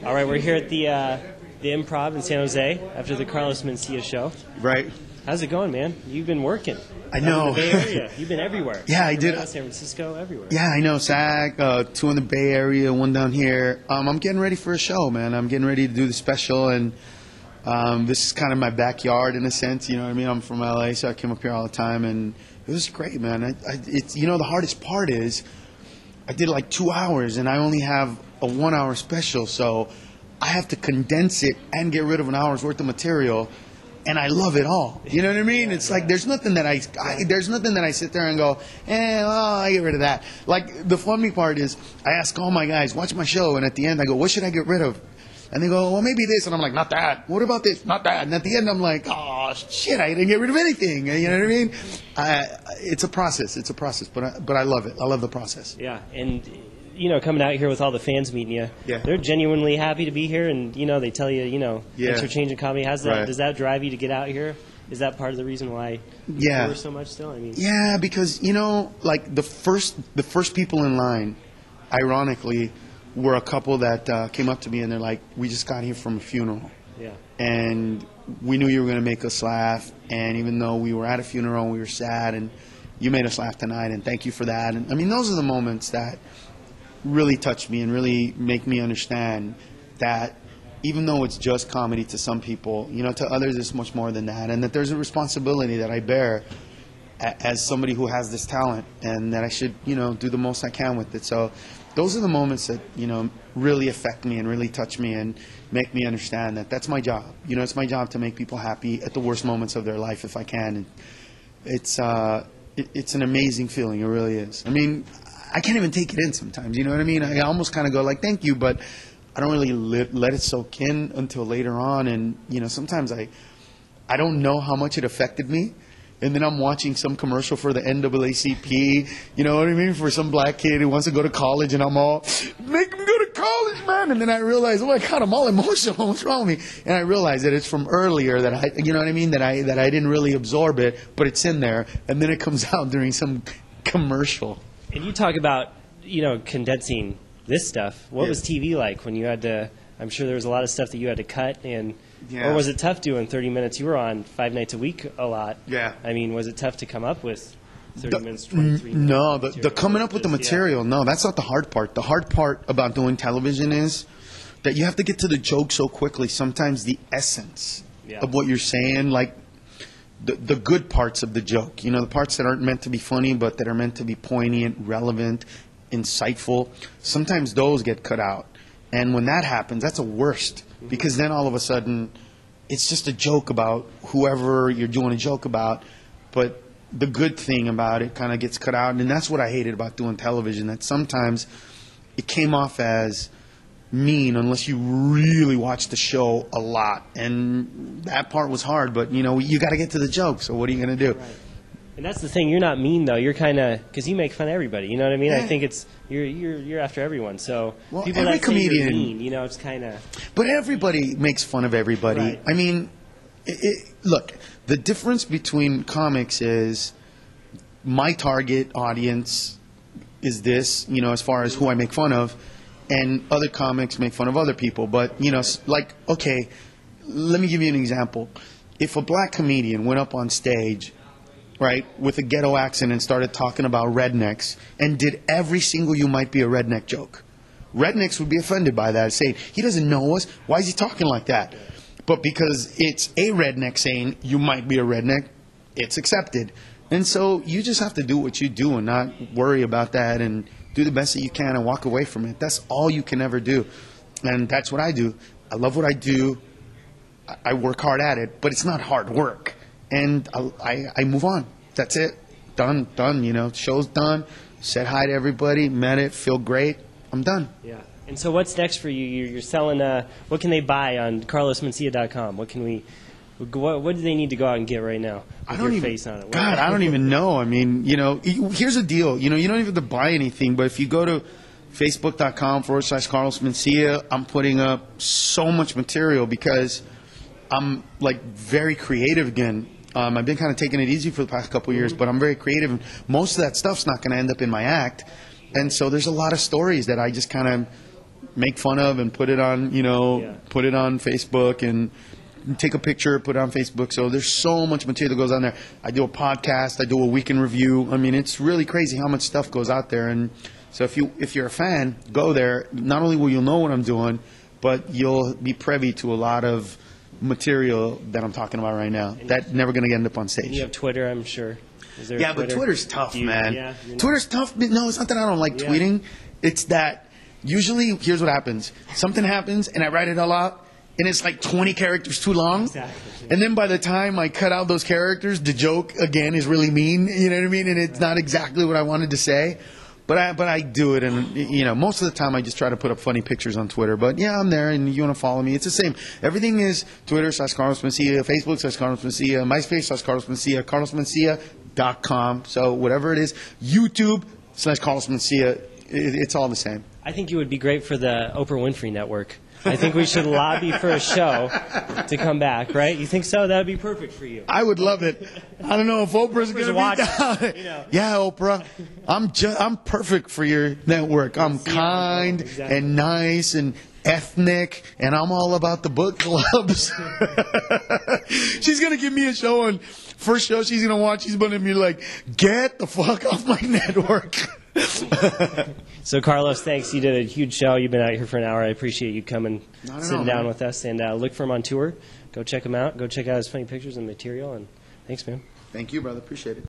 All right, we're here at the Improv in San Jose after the Carlos Mencia show. Right. How's it going, man? You've been working. I know. In the Bay Area. You've been everywhere. Yeah, I did. San Francisco, everywhere. Yeah, I know. SAG, 2 in the Bay Area, 1 down here. I'm getting ready for a show, man. I'm getting ready to do the special, and this is kind of my backyard in a sense. You know what I mean? I'm from LA, so I came up here all the time, and it was great, man. It's the hardest part is I did like 2 hours, and I only have a 1 hour special, so I have to condense it and get rid of an hour's worth of material. And I love it all. You know what I mean? It's like there's nothing that I sit there and go, I get rid of that. Like the funny part is I ask all my guys, watch my show, and at the end I go, what should I get rid of? And they go, well, maybe this, and I'm like, not that. What about this? Not that. And at the end I'm like, oh shit, I didn't get rid of anything. You know what I mean? It's a process. It's a process, but I love it. I love the process. Yeah, and coming out here with all the fans meeting you, yeah, they're genuinely happy to be here, and they tell you, thanks for changing comedy. Does that drive you to get out here? Is that part of the reason why you tour so much still? I mean, yeah, because like the first people in line, ironically, were a couple that came up to me and they're like, we just got here from a funeral, and we knew you were going to make us laugh, and even though we were at a funeral and we were sad, and you made us laugh tonight, and thank you for that. And I mean, those are the moments that really touch me and really make me understand that even though it's just comedy to some people, to others it's much more than that, and that there's a responsibility that I bear as somebody who has this talent, and that I should, do the most I can with it. So those are the moments that, really affect me and really touch me and make me understand that that's my job. It's my job to make people happy at the worst moments of their life if I can. And it's an amazing feeling. It really is. I mean, I can't even take it in sometimes, you know what I mean? I almost kind of go like, thank you, but I don't really let it soak in until later on. And, sometimes I don't know how much it affected me. And then I'm watching some commercial for the NAACP, you know what I mean, for some black kid who wants to go to college, and I'm all, make him go to college, man. And then I realize, oh my God, I'm all emotional. What's wrong with me? And I realize that it's from earlier that I didn't really absorb it, but it's in there. And then it comes out during some commercial. And you talk about, condensing this stuff. What was TV like when you had to, I'm sure there was a lot of stuff that you had to cut, or was it tough doing 30 minutes? You were on 5 nights a week a lot. Yeah. I mean, was it tough to come up with 30 minutes, 23 minutes? No, the coming up with the material, no, that's not the hard part. The hard part about doing television is that you have to get to the joke so quickly. Sometimes the essence of what you're saying, like, the good parts of the joke, the parts that aren't meant to be funny but that are meant to be poignant, relevant, insightful, sometimes those get cut out. And when that happens, that's a worst, because then all of a sudden it's just a joke about whoever you're doing a joke about, but the good thing about it kind of gets cut out. And that's what I hated about doing television, that sometimes it came off as mean unless you really watch the show a lot, and that part was hard, but you got to get to the joke, so what are you going to do? Right. And that's the thing, you're not mean though, you're kind of, because you make fun of everybody, you know what I mean? I think it's you're after everyone, so people every that say comedian, you're mean, it's kind of, but everybody makes fun of everybody, right. I mean, look, the difference between comics is my target audience is this, as far as who I make fun of, and other comics make fun of other people. But, like, okay, let me give you an example. If a black comedian went up on stage, right, with a ghetto accent and started talking about rednecks and did every single "you might be a redneck" joke, rednecks would be offended by that, saying, he doesn't know us, why is he talking like that? But because it's a redneck saying, you might be a redneck, it's accepted. And so you just have to do what you do and not worry about that, and do the best that you can and walk away from it. That's all you can ever do. And that's what I do. I love what I do. I work hard at it, but it's not hard work. And I move on. That's it. Done. Show's done. Said hi to everybody. Met it. Feel great. I'm done. Yeah. And so what's next for you? You're selling, what can they buy on carlosmencia.com? What do they need to go out and get right now with your face on it? God, I don't even know. I mean, here's the deal. You don't even have to buy anything, but if you go to facebook.com/Carlos Mencia, I'm putting up so much material because I'm, like, very creative again. I've been kind of taking it easy for the past couple of years, but I'm very creative, and most of that stuff's not going to end up in my act. And so there's a lot of stories that I just kind of make fun of and put it on, put it on Facebook and take a picture, put it on Facebook. So there's so much material that goes on there. I do a podcast. I do a weekend review. I mean, it's really crazy how much stuff goes out there. And so if you're a fan, go there. Not only will you know what I'm doing, but you'll be privy to a lot of material that I'm talking about right now. That's never going to end up on stage. And you have Twitter, I'm sure. Is there But Twitter's tough, man. Yeah, Twitter's tough. No, it's not that I don't like tweeting. It's that usually, here's what happens. Something happens, and I write it all out, and it's like 20 characters too long. Exactly. And then by the time I cut out those characters, the joke, again, is really mean. You know what I mean? And it's not exactly what I wanted to say. But I do it, and most of the time I just try to put up funny pictures on Twitter. But yeah, I'm there, and you want to follow me, it's the same. Everything is Twitter / Carlos Mencia, Facebook / Carlos Mencia, MySpace / Carlos Mencia, CarlosMencia.com. So whatever it is, YouTube / Carlos Mencia, it's all the same. I think you would be great for the Oprah Winfrey Network. I think we should lobby for a show to come back, right? You think so? That would be perfect for you. I would love it. I don't know if Oprah's going to be down. Yeah, Oprah. I'm perfect for your network. I'm kind and nice and ethnic, and I'm all about the book clubs. She's going to give me a show, and first show she's going to watch, she's going to be like, get the fuck off my network. So, Carlos, thanks. You did a huge show. You've been out here for an hour. I appreciate you coming, sitting down with us, and look for him on tour. Go check him out. Go check out his funny pictures and material. And thanks, man. Thank you, brother. Appreciate it.